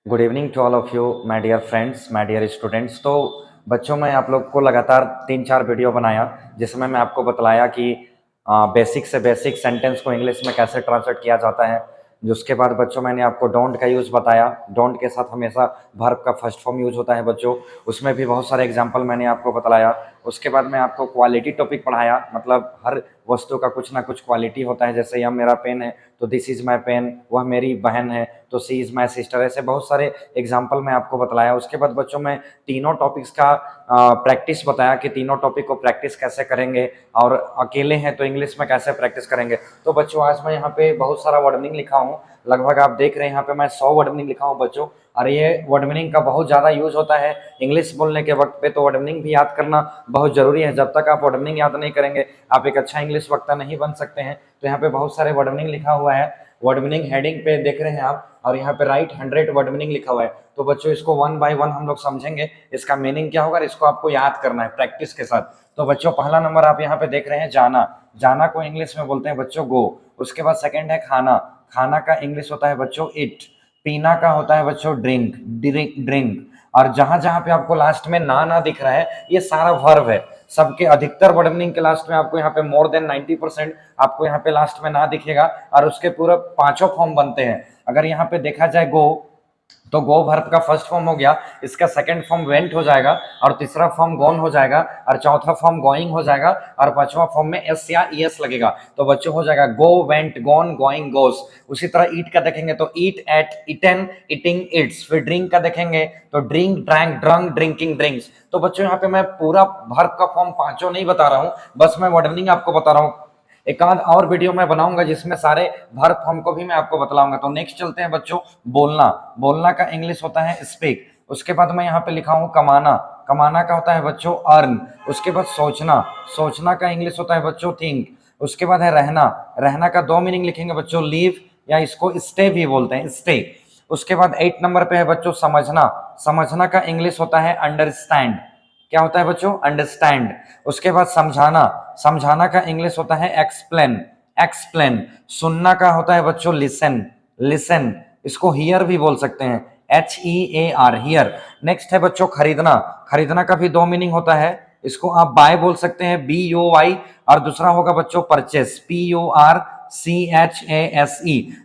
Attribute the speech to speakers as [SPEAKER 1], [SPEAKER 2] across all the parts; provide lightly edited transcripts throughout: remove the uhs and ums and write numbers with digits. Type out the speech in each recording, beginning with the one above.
[SPEAKER 1] Good evening to all of you my dear friends, my dear students. तो बच्चों, मैं आप लोग को लगातार 3-4 वीडियो बनाया जिसमें मैं आपको बतलाया कि बेसिक से बेसिक सेंटेंस को इंग्लिश में कैसे ट्रांसलेट किया जाता है। उसके बाद बच्चों मैंने आपको डोंट का यूज़ बताया। डोंट के साथ हमेशा वर्ब का फर्स्ट फॉर्म यूज होता है बच्चों। उसमें भी बहुत सारे एग्जाम्पल मैंने आपको बतलाया। उसके बाद मैं आपको क्वालिटी टॉपिक पढ़ाया, मतलब हर वस्तु का कुछ ना कुछ क्वालिटी होता है। जैसे यह मेरा पेन है तो दिस इज़ माई पेन, वह मेरी बहन है तो सी इज़ माई सिस्टर। ऐसे बहुत सारे एग्जाम्पल मैं आपको बतलाया। उसके बाद बच्चों मैं तीनों टॉपिक्स का प्रैक्टिस बताया कि तीनों टॉपिक को प्रैक्टिस कैसे करेंगे, और अकेले हैं तो इंग्लिश में कैसे प्रैक्टिस करेंगे। तो बच्चों आज मैं यहाँ पे बहुत सारा वर्ड मीनिंग लिखा हूँ। लगभग आप देख रहे हैं यहाँ पे मैं 100 वर्ड मीनिंग लिखा हूँ बच्चों। और ये वर्ड मीनिंग का बहुत ज़्यादा यूज होता है इंग्लिश बोलने के वक्त पे। तो वर्ड मीनिंग भी याद करना बहुत ज़रूरी है। जब तक आप वर्ड मीनिंग याद नहीं करेंगे आप एक अच्छा इंग्लिश वक्ता नहीं बन सकते हैं। तो यहाँ पे बहुत सारे वर्ड मीनिंग लिखा हुआ है। वर्ड मीनिंग हेडिंग पे देख रहे हैं आप, और यहाँ पे राइट 100 वर्ड मीनिंग लिखा हुआ है। तो बच्चों इसको वन बाय वन हम लोग समझेंगे, इसका मीनिंग क्या होगा, इसको आपको याद करना है प्रैक्टिस के साथ। तो बच्चों पहला नंबर आप यहाँ पे देख रहे हैं जाना। जाना को इंग्लिश में बोलते हैं बच्चों गो। उसके बाद सेकंड है खाना। खाना का इंग्लिश होता है बच्चों इट। पीना का होता है बच्चों ड्रिंक। ड्रिंक। और जहां जहां पे आपको लास्ट में ना दिख रहा है ये सारा वर्ब है। सबके अधिकतर वर्ड मीनिंग के लास्ट में आपको यहाँ पे मोर देन 90% आपको यहाँ पे लास्ट में ना दिखेगा। और उसके पूरा पांचों फॉर्म बनते हैं। अगर यहाँ पे देखा जाए गो, तो गो वर्ब का फर्स्ट फॉर्म हो गया, इसका सेकंड फॉर्म वेंट हो जाएगा, और तीसरा फॉर्म गॉन हो जाएगा, और चौथा फॉर्म गोइंग हो जाएगा, और पांचवा फॉर्म में एस या ईएस लगेगा। तो बच्चों हो जाएगा गो, वेंट, गॉन, गोइंग, गोस। उसी तरह ईट का देखेंगे तो ईट, एट, इटन, ईटिंग, इट्स। फिर ड्रिंक का देखेंगे तो drink, drank, drunk, drinking, drinks. तो बच्चों यहाँ पे मैं पूरा वर्ब का फॉर्म पांचों नहीं बता रहा हूँ, बस मैं वर्ड मीनिंग आपको बता रहा हूँ। एक आध और वीडियो मैं बनाऊंगा जिसमें सारे वर्ब फॉर्म को भी मैं आपको बतलाऊंगा। तो नेक्स्ट चलते हैं बच्चों बोलना। बोलना का इंग्लिश होता है स्पीक। उसके बाद मैं यहाँ पे लिखा हूँ कमाना। कमाना का होता है बच्चों अर्न। उसके बाद सोचना। सोचना का इंग्लिश होता है बच्चों थिंक। उसके बाद है रहना। रहना का दो मीनिंग लिखेंगे बच्चों लिव, या इसको स्टे भी बोलते हैं, स्टे। उसके बाद 8 नंबर पे है बच्चों समझना। समझना का इंग्लिश होता है अंडरस्टैंड। क्या होता है बच्चों? अंडरस्टैंड। उसके बाद समझाना। समझाना का इंग्लिश होता है एक्सप्लेन। एक्सप्लेन। सुनना का होता है बच्चों लिसन। लिसन। इसको हियर भी बोल सकते हैं, HEAR, हियर। नेक्स्ट है बच्चों खरीदना। खरीदना का भी दो मीनिंग होता है, इसको आप बाय बोल सकते हैं, BUY, और दूसरा होगा बच्चों परचेस, PURCHASE।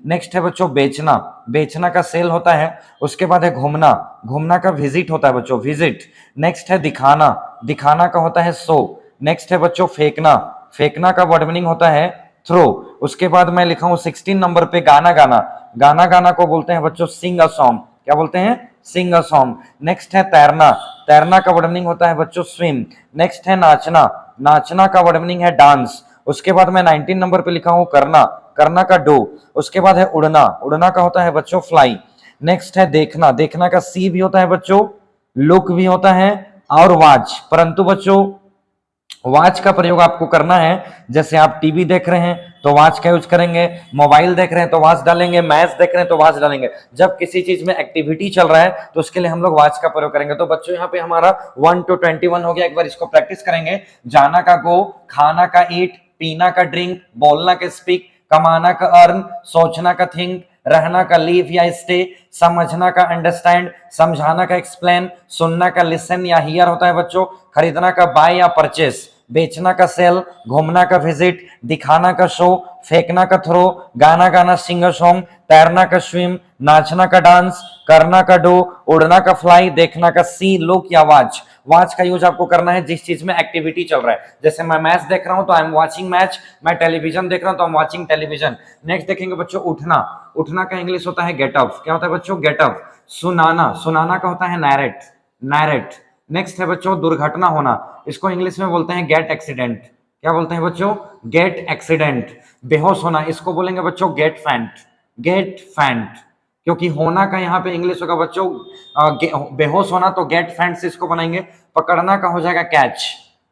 [SPEAKER 1] नेक्स्ट है बच्चों बेचना। बेचना का सेल होता है। उसके बाद है घूमना। घूमना का विजिट होता है बच्चों, विजिट। नेक्स्ट है दिखाना। दिखाना का होता है शो। नेक्स्ट है बच्चों फेंकना। फेंकना का वर्ड मीनिंग होता है थ्रो। उसके बाद मैं लिखा हूं 16 नंबर पे गाना गाना। गाना गाना को बोलते हैं बच्चों सिंग अ सॉन्ग। क्या बोलते हैं? सिंग अ सॉन्ग। नेक्स्ट है तैरना। तैरना का वर्ड मीनिंग होता है बच्चों स्विम। नेक्स्ट है नाचना। नाचना का वर्ड मीनिंग है डांस। उसके बाद मैं 19 नंबर पे लिखा हूं करना। करना का डू। उसके बाद है उड़ना। उड़ना का होता है बच्चों फ्लाई। नेक्स्ट है देखना। देखना का सी भी होता है बच्चों, लुक भी होता है, और वॉच। परंतु बच्चों वॉच का प्रयोग आपको करना है, जैसे आप टीवी देख रहे हैं तो वॉच का यूज करेंगे, मोबाइल देख रहे हैं तो वॉच डालेंगे, मैच देख रहे हैं तो वॉच डालेंगे। जब किसी चीज में एक्टिविटी चल रहा है तो उसके लिए हम लोग वॉच का प्रयोग करेंगे। तो बच्चों यहाँ पे हमारा 1 to 21 हो गया। एक बार इसको प्रैक्टिस करेंगे। जाना का गो, खाना का ईट, पीना का ड्रिंक, बोलना का स्पीक, कमाना का अर्न, सोचना का थिंक, रहना का लीव या स्टे, समझना का अंडरस्टैंड, समझाना का एक्सप्लेन, सुनना का लिसन या हियर होता है बच्चों, खरीदना का बाय या परचेस, बेचना का सेल, घूमना का विजिट, दिखाना का शो, फेंकना का थ्रो, गाना गाना सिंग अ सॉन्ग, तैरना का स्विम, नाचना का डांस, करना का डू, उड़ना का फ्लाई, देखना का सी, लुक या वॉच। वॉच का यूज आपको करना है जिस चीज में एक्टिविटी चल रहा है। जैसे मैं मैच देख रहा हूं तो आई एम वाचिंग मैच। मैं टेलीविजन देख रहा हूं तो I am watching television. Next देखेंगे बच्चों उठना। उठना का इंग्लिश होता है गेट अप। क्या होता है बच्चों? Get up. सुनाना। सुनाना का होता है नैरेट। नैरेट। नेक्स्ट है बच्चों दुर्घटना होना। इसको इंग्लिश में बोलते हैं गेट एक्सीडेंट। क्या बोलते हैं बच्चों? Get accident. बेहोश होना, इसको बोलेंगे बच्चों गेट फैंट। Gate faint. क्योंकि होना का यहाँ पे इंग्लिश होगा बच्चों बेहोश होना, तो गेट फैंट से इसको बनाएंगे। पकड़ना का हो जाएगा कैच।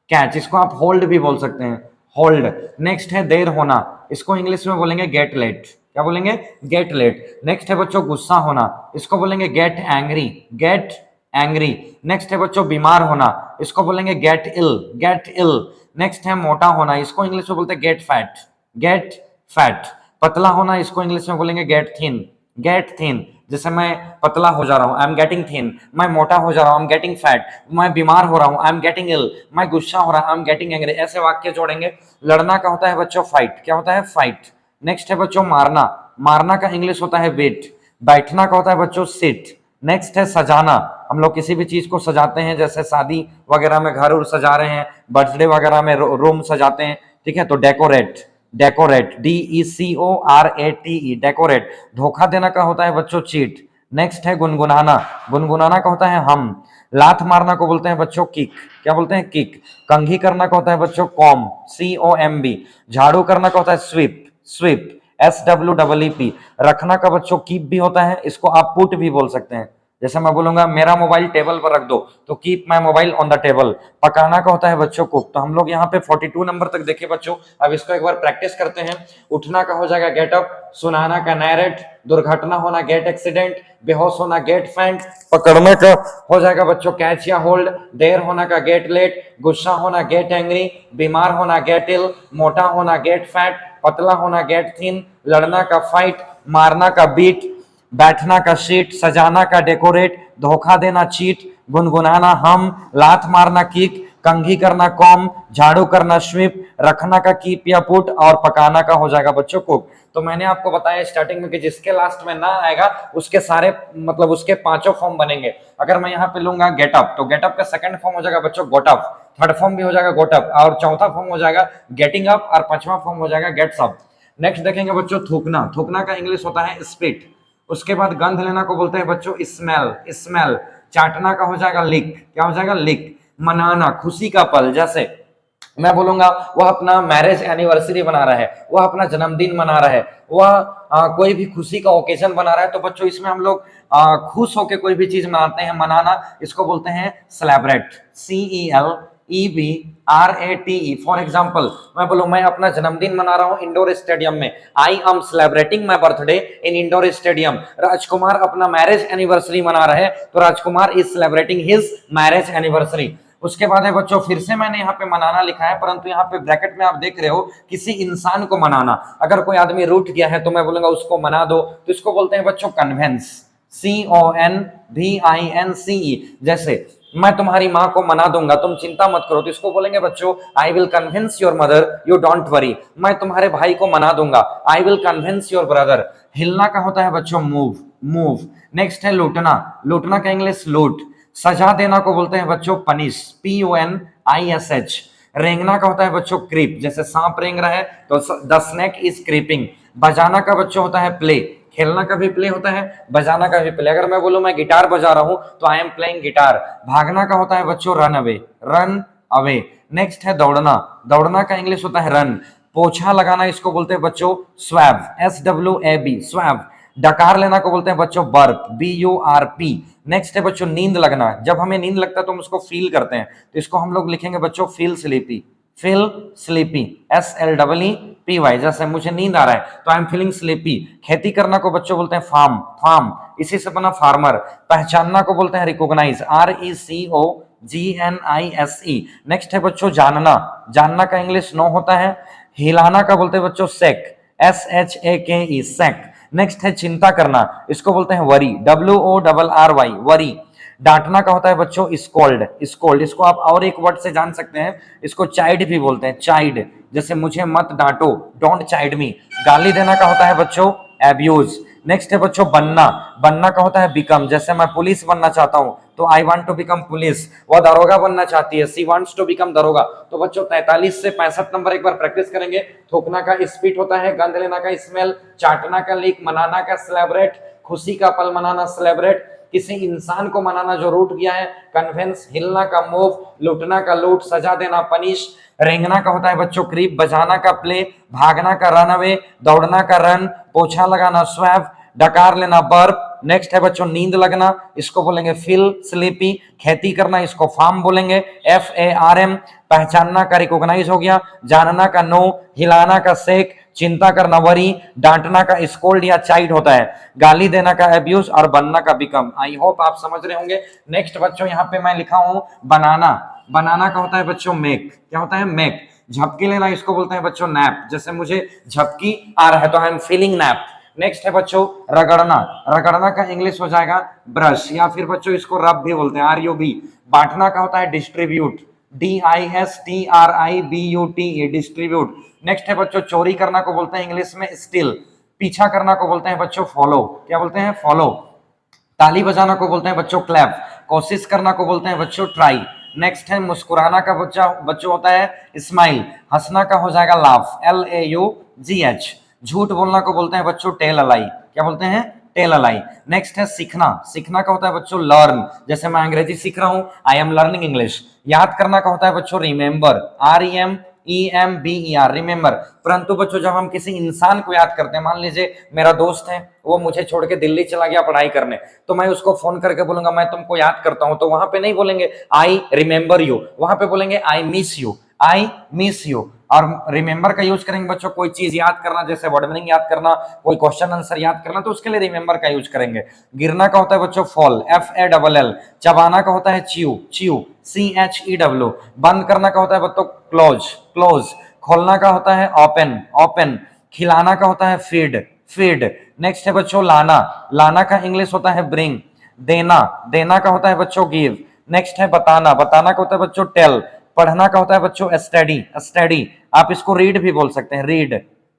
[SPEAKER 1] कैच। इसको आप होल्ड भी बोल सकते हैं, होल्ड। नेक्स्ट है देर होना। इसको इंग्लिश में बोलेंगे गेट लेट। क्या बोलेंगे? Gate late. नेक्स्ट है बच्चों गुस्सा होना। इसको बोलेंगे get angry. Get angry. Next है बच्चों बीमार होना। इसको बोलेंगे get ill. Get ill. Next है मोटा होना। इसको इंग्लिश में बोलते हैं गेट फैट। Get fat. पतला होना, इसको इंग्लिश में बोलेंगे गेट थिन। गेट थिन, जैसे मैं पतला हो जा रहा हूं, आई एम गेटिंग थिन। मैं मोटा हो जा रहा हूं, आई एम गेटिंग फैट। मैं बीमार हो रहा हूं, आई एम गेटिंग इल। मैं गुस्सा हो रहा हूं, आई एम गेटिंग एंग्री। ऐसे वाक्य जोड़ेंगे। लड़ना का होता है बच्चों फाइट, क्या होता है फाइट। नेक्स्ट है बच्चों मारना, मारना का इंग्लिश होता है बीट। बैठना का होता है बच्चों सिट। नेक्स्ट है सजाना, हम लोग किसी भी चीज को सजाते हैं, जैसे शादी वगैरह में घर उर सजा रहे हैं, बर्थडे वगैरह में रूम सजाते हैं, ठीक है, तो डेकोरेट। Decorate, DECORATE, decorate. धोखा देना का होता है बच्चों चीट। नेक्स्ट है गुनगुनाना, गुनगुनाना का होता है हम। लात मारना को बोलते हैं बच्चों किक, क्या बोलते हैं किक। कंघी करना का होता है बच्चों कॉम, COMB। झाड़ू करना का होता है स्वीप, स्वीप, SWEEP। रखना का बच्चों कीप भी होता है, इसको आप पुट भी बोल सकते हैं। जैसे मैं बोलूंगा मेरा मोबाइल टेबल पर रख दो, तो keep my mobile on the table. पकाना का होता है बच्चों कुक। तो हम लोग यहाँ पे 42 नंबर तक देखे बच्चों। अब इसको एक बार प्रैक्टिस करते हैं। उठना का हो जाएगा गेट अप, सुनाना का नैरेट, दुर्घटना होना गेट एक्सीडेंट, बेहोश होना गेट फैंट, पकड़ने का हो जाएगा बच्चों कैच या होल्ड, देर होना का गेट लेट, गुस्सा होना गेट एंग्री, बीमार होना गेट इल, मोटा होना गेट फैट, पतला होना गेट थिन, लड़ना का फाइट, मारना का बीट, बैठना का सीट, सजाना का डेकोरेट, धोखा देना चीट, गुनगुनाना हम, लात मारना किक, कंघी करना कॉम, झाड़ू करना स्वीप, रखना का कीप या पुट, और पकाना का हो जाएगा बच्चों कुक। तो मैंने आपको बताया स्टार्टिंग में कि जिसके लास्ट में ना आएगा उसके सारे मतलब उसके पांचों फॉर्म बनेंगे। अगर मैं यहाँ पे लूंगा गेटअप, तो गेटअप का सेकंड फॉर्म हो जाएगा बच्चों गोटअप, थर्ड फॉर्म भी हो जाएगा गोटअप, और चौथा फॉर्म हो जाएगा गेटिंग अप, और पांचवा फॉर्म हो जाएगा गेट्स अप। नेक्स्ट देखेंगे बच्चों थूकना, थूकना का इंग्लिश होता है स्पिट। उसके बाद गंध लेना को बोलते हैं बच्चों स्मेल, स्मेल। चाटना का हो जाएगा लिक, क्या हो जाएगा लिक। मनाना खुशी का पल, जैसे मैं बोलूंगा वह अपना मैरिज एनिवर्सरी मना रहा है, वह अपना जन्मदिन मना रहा है, वह कोई भी खुशी का ओकेजन बना रहा है, तो बच्चों इसमें हम लोग खुश होकर कोई भी चीज मनाते हैं, मनाना, इसको बोलते हैं सेलिब्रेट, CELEBRATE। फॉर एग्जाम्पल मैं बोलूं मैं अपना जन्मदिन मना रहा हूं इंडोर स्टेडियम में, I am celebrating my birthday in indoor stadium. Rajkumar अपना मैरिज एनिवर्सरी मना रहे हैं, तो Rajkumar is celebrating his marriage anniversary. उसके बाद है बच्चों फिर से मैंने यहाँ पे मनाना लिखा है, परंतु यहाँ पे ब्रैकेट में आप देख रहे हो किसी इंसान को मनाना। अगर कोई आदमी रूठ गया है तो मैं बोलूंगा उसको मना दो, तो इसको बोलते हैं बच्चों कन्वेंस, CONVINCE। जैसे मैं तुम्हारी माँ को मना दूंगा, तुम चिंता मत करो, तो इसको बोलेंगे बच्चों I will convince your mother, you don't worry. मैं तुम्हारे भाई को मना दूंगा, I will convince your brother. हिलना का होता है बच्चों मूव, मूव। नेक्स्ट है लूटना, लूटना का इंग्लिश लूट। सजा देना को बोलते हैं बच्चों पनिश, PONISH। रेंगना का होता है बच्चों क्रीप, जैसे सांप रेंग रहा है तो द स्नेक इज क्रीपिंग। बजाना का बच्चों होता है प्ले, खेलना का भी प्ले होता है, बजाना का भी प्ले। अगर मैं बोलूं मैं गिटार बजा रहा हूं तो आई एम प्लेइंग गिटार। भागना का होता है बच्चों run away, run away. Next है दौड़ना, दौड़ना का इंग्लिश होता है रन। पोछा लगाना इसको बोलते हैं बच्चों स्वैब, SWAB, स्वैब। डकार लेना को बोलते हैं बच्चों बर्प, BURP। नेक्स्ट है बच्चों नींद लगना, जब हमें नींद लगता है तो हम उसको फील करते हैं, तो इसको हम लोग लिखेंगे बच्चों feel sleepy, feel sleepy, SLEEPY। जैसे मुझे नींद आ रहा है तो आई एम फीलिंग स्लीपी। खेती करना को बच्चों बोलते हैं फार्म, फार्म, इसी से बना फार्मर। पहचानना को बोलते हैं रिकॉग्नाइज, RECOGNISE। नेक्स्ट है बच्चों जानना, जानना का इंग्लिश नो होता है। हिलाना का बोलते हैं बच्चों सेक, SHAKE, सेक। नेक्स्ट है चिंता करना, इसको बोलते हैं वरी, WORRY, वरी। डांटना का होता है बच्चों स्कोल्ड, स्कोल्ड। इसको आप और एक वर्ड से जान सकते हैं, इसको चाइड भी बोलते हैं, चाइड। जैसे मुझे मत डांटो, डोंट चाइड मी। गाली देना का होता है बच्चों एब्यूज। नेक्स्ट है बच्चों बनना, बनना का होता है बिकम। जैसे मैं पुलिस बनना चाहता हूं तो I want to become police. वह दरोगा बनना चाहती है, सी वांट्स टू बिकम दरोगा। तो बच्चों 43 से 65 नंबर एक बार प्रैक्टिस करेंगे। थूकना का स्पीट होता है, गंध लेना का स्मेल, चाटना का लीक, मनाना का सेलिब्रेट, खुशी का पल मनाना सेलिब्रेट, किसी इंसान को मनाना जो रूठ गया है कन्वेंस, हिलना का मूव, लूटना का लूट, सजा देना पनिश, रेंगना का होता है बच्चों क्रीप, बजाना का प्ले, भागना का रन अवे, दौड़ना का रन, पोछा लगाना स्वैब, डकार लेना बर्प। नेक्स्ट है बच्चों नींद लगना, इसको बोलेंगे फील स्लीपी। खेती करना इसको फार्म बोलेंगे, FARM। पहचानना का रिकॉग्नाइज हो गया, जानना का नो, हिलाना का सेक, चिंता करना वरी, डांटना का स्कोल्ड या चाइड होता है, गाली देना का एब्यूज, और बनना का बिकम। आई होप आप समझ रहे होंगे। नेक्स्ट बच्चों यहाँ पे मैं लिखा हूं बनाना, बनाना का होता है बच्चों मेक, क्या होता है मेक। झपकी लेना इसको बोलते हैं बच्चों नैप, जैसे मुझे झपकी आ रहा है तो I am feeling nap. Next है बच्चों रगड़ना, रगड़ना का इंग्लिश हो जाएगा ब्रश, या फिर बच्चों इसको रब भी बोलते हैं, RUB। बांटना का होता है डिस्ट्रीब्यूट, DISTRIBUTE, डिस्ट्रीब्यूट। नेक्स्ट है बच्चों चोरी करना को बोलते हैं इंग्लिश में स्टील, पीछा करना को बोलते हैं बच्चों फॉलो, क्या बोलते हैं फॉलो, ताली बजाना को बोलते हैं बच्चों क्लैप, कोशिश करना को बोलते हैं बच्चों ट्राई। नेक्स्ट है मुस्कुराना का बच्चों होता है स्माइल, हंसना का हो जाएगा लाफ, LAUGH। झूठ बोलना को बोलते हैं बच्चों टेल अलाई, क्या बोलते हैं टेल अलाई। नेक्स्ट है सीखना, सीखना का होता है बच्चों लर्न, जैसे मैं अंग्रेजी सीख रहा हूं, आई एम लर्निंग इंग्लिश। याद करना का होता है बच्चों रिमेंबर, REMEMBER, रिमेंबर। परंतु बच्चों जब हम किसी इंसान को याद करते हैं, मान लीजिए मेरा दोस्त है, वो मुझे छोड़ के दिल्ली चला गया पढ़ाई करने, तो मैं उसको फोन करके बोलूंगा मैं तुमको याद करता हूं, तो वहां पे नहीं बोलेंगे आई रिमेंबर यू, वहां पे बोलेंगे I miss you, I miss you. और रिमेंबर का यूज करेंगे बच्चों कोई चीज याद करना, जैसे वर्ड मीनिंग याद करना, कोई क्वेश्चन आंसर याद करना, तो उसके लिए रिमेंबर का यूज करेंगे। गिरना का होता है बच्चों फॉल, FALL। चबाना का होता है च्यू, च्यू, CHEW। बंद करना का होता है बच्चों क्लोज, क्लोज। खोलना का होता है ओपन, ओपन। खिलाना का होता है फीड, फीड। नेक्स्ट है बच्चों लाना, लाना का इंग्लिश होता है ब्रिंग। देना, देना का होता है बच्चों गिव। नेक्स्ट है बताना, बताना का होता है बच्चों टेल। पढ़ना का होता है बच्चों स्टडी, स्टडी। आप इसको रीड भी बोल सकते हैं, रीड,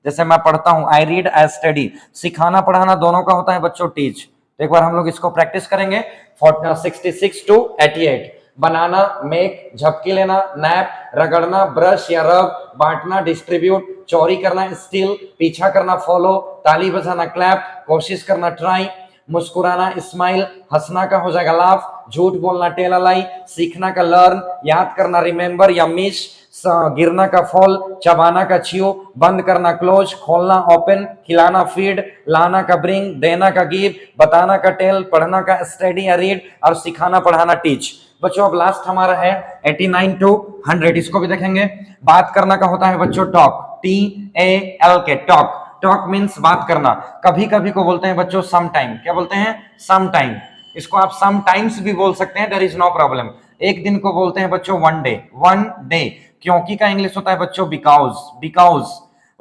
[SPEAKER 1] जैसे मैं पढ़ता हूं आई रीड आई स्टडी। सिखाना पढ़ाना दोनों का होता है बच्चों टीच। तो एक बार हम लोग इसको प्रैक्टिस करेंगे 66 to 88। बनाना मेक, झपकी लेना नैप, रगड़ना ब्रश या रब, बांटना डिस्ट्रीब्यूट, चोरी करना स्टील, पीछा करना फॉलो, ताली बजाना क्लैप, कोशिश करना ट्राई, मुस्कुराना स्माइल, हंसना का हो जाएगा लाफ, झूठ बोलना टेल अलाई, सीखना का लर्न, याद करना रिमेंबर या मिस, गिरना का फॉल, चबाना का च्यू, बंद करना क्लोज, खोलना ओपन, खिलाना फीड, लाना का ब्रिंग, देना का गिव, बताना का टेल, पढ़ना का स्टडी या रीड, और सिखाना पढ़ाना टीच। बच्चों अब लास्ट हमारा है 89 to 100, इसको भी देखेंगे। बात करना का होता है बच्चों talk, TALK, talk. Talk means बात करना। कभी कभी को बोलते हैं बच्चों सम टाइम, क्या बोलते हैं सम टाइम। इसको आप सम टाइम्स भी बोल सकते हैं, देयर इज नो प्रॉब्लम। एक दिन को बोलते हैं बच्चों वन डे, वन डे। क्योंकि का इंग्लिश होता है बच्चों बिकॉज, बिकॉज।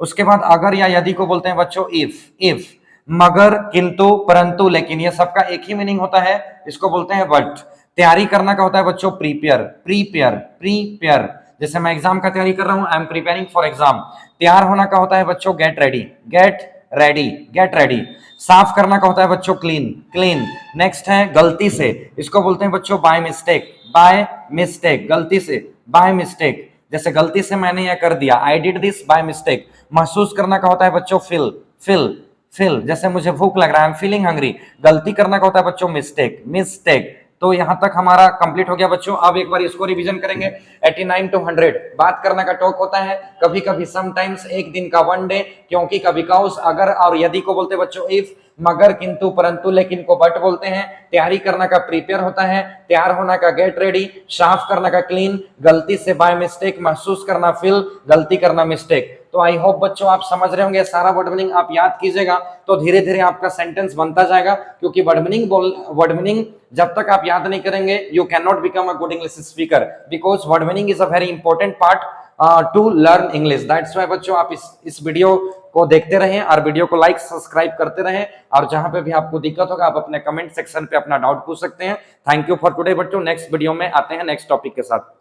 [SPEAKER 1] उसके बाद अगर या यदि को बोलते हैं बच्चों इफ, इफ। मगर, किंतु, परंतु, लेकिन, ये सबका एक ही मीनिंग होता है, इसको बोलते हैं बट। तैयारी करना का होता है बच्चों प्रीपेयर, प्रीपेयर, प्रीपेयर। जैसे मैं एग्जाम का तैयारी कर रहा हूं, I am preparing for exam. तैयार होना का होता है बच्चों get ready, get ready, get ready. साफ करना का होता है बच्चों क्लीन, क्लीन। नेक्स्ट है गलती से, इसको बोलते हैं बच्चों बाय मिस्टेक, बाय मिस्टेक, गलती से, बाय मिस्टेक। जैसे गलती से मैंने यह कर दिया, I did this by mistake. महसूस करना का होता है बच्चों फील, फील, फील। जैसे मुझे भूख लग रहा है, आई एम फीलिंग हंग्री। गलती करना का होता है बच्चों मिस्टेक, मिस्टेक। तो यहां तक हमारा कंप्लीट हो गया बच्चों। अब एक बार इसको रिवीजन करेंगे 89 to 100। बात करने का टॉक होता है, कभी कभी समटाइम्स, एक दिन का वन डे, क्योंकि का बिकॉज, अगर और यदि को बोलते बच्चों इफ, मगर, किंतु, परंतु, लेकिन को बट बोलते हैं। तैयारी करना का प्रिपेयर होता है, तैयार होना का गेट रेडी, साफ करना का क्लीन, गलती से बाय मिस्टेक, महसूस करना फील, गलती करना मिस्टेक। तो आई होप बच्चों आप समझ रहे होंगे, सारा वर्ड मीनिंग आप याद कीजिएगा तो धीरे धीरे आपका सेंटेंस बनता जाएगा। क्योंकि वर्ड मीनिंग जब तक आप याद नहीं करेंगे, you can not become a good English speaker, because word meaning is a very important part two learn English. That's why बच्चों आप इस वीडियो को देखते रहें और वीडियो को लाइक सब्सक्राइब करते रहें। और जहां पे भी आपको दिक्कत होगा आप अपने कमेंट सेक्शन पे अपना डाउट पूछ सकते हैं। थैंक यू फॉर टुडे बच्चों। नेक्स्ट वीडियो में आते हैं नेक्स्ट टॉपिक के साथ।